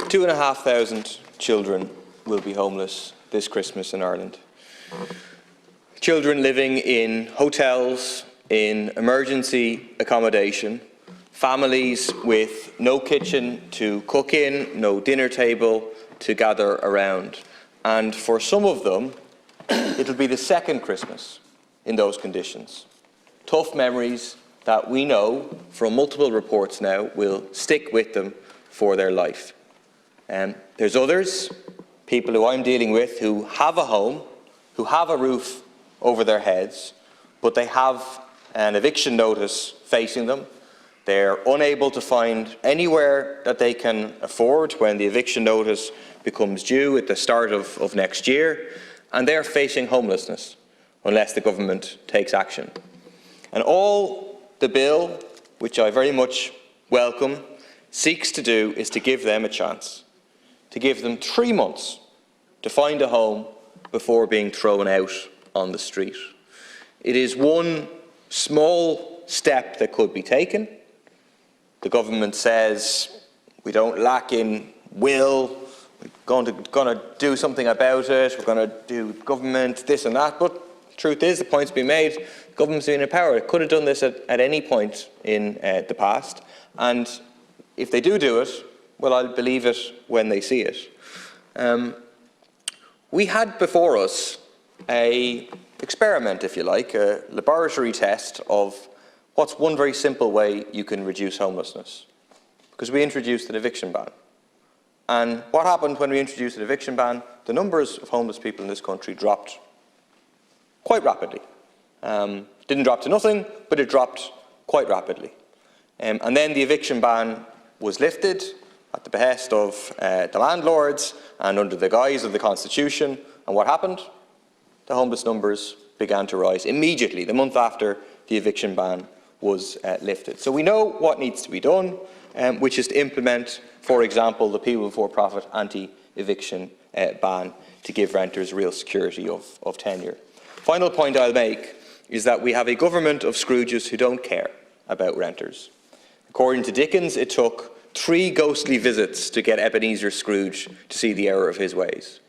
2,500 children will be homeless this Christmas in Ireland. Children living in hotels, in emergency accommodation, families with no kitchen to cook in, no dinner table to gather around. And for some of them, it'll be the second Christmas in those conditions. Tough memories that we know from multiple reports now will stick with them for their life. There's others, people who I'm dealing with, who have a home, who have a roof over their heads, but they have an eviction notice facing them. They're unable to find anywhere that they can afford when the eviction notice becomes due at the start of next year, and they're facing homelessness unless the government takes action. And all the bill, which I very much welcome, seeks to do is to give them a chance, to give them 3 months to find a home before being thrown out on the street. It is one small step that could be taken. The government says we don't lack in will, we're going to do something about it, we're going to do government, this and that, but the truth is, the point's been made, the government's been in power. It could have done this at any point in the past, and if they do it, well, I'll believe it when they see it. We had before us an experiment, if you like, a laboratory test of what's one very simple way you can reduce homelessness, because we introduced an eviction ban. And what happened when we introduced an eviction ban? The numbers of homeless people in this country dropped quite rapidly. Didn't drop to nothing, but it dropped quite rapidly. And then the eviction ban was lifted at the behest of the landlords and under the guise of the Constitution. And what happened? The homeless numbers began to rise immediately, the month after the eviction ban was lifted. So we know what needs to be done, which is to implement, for example, the People Before Profit anti-eviction ban to give renters real security of tenure. Final point I'll make is that we have a government of Scrooges who don't care about renters. According to Dickens, it took 3 ghostly visits to get Ebenezer Scrooge to see the error of his ways.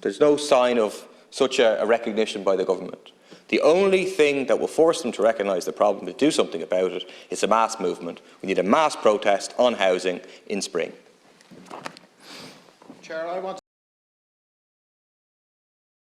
There's no sign of such a recognition by the government. The only thing that will force them to recognise the problem, to do something about it, is a mass movement. We need a mass protest on housing in spring. Chair, I want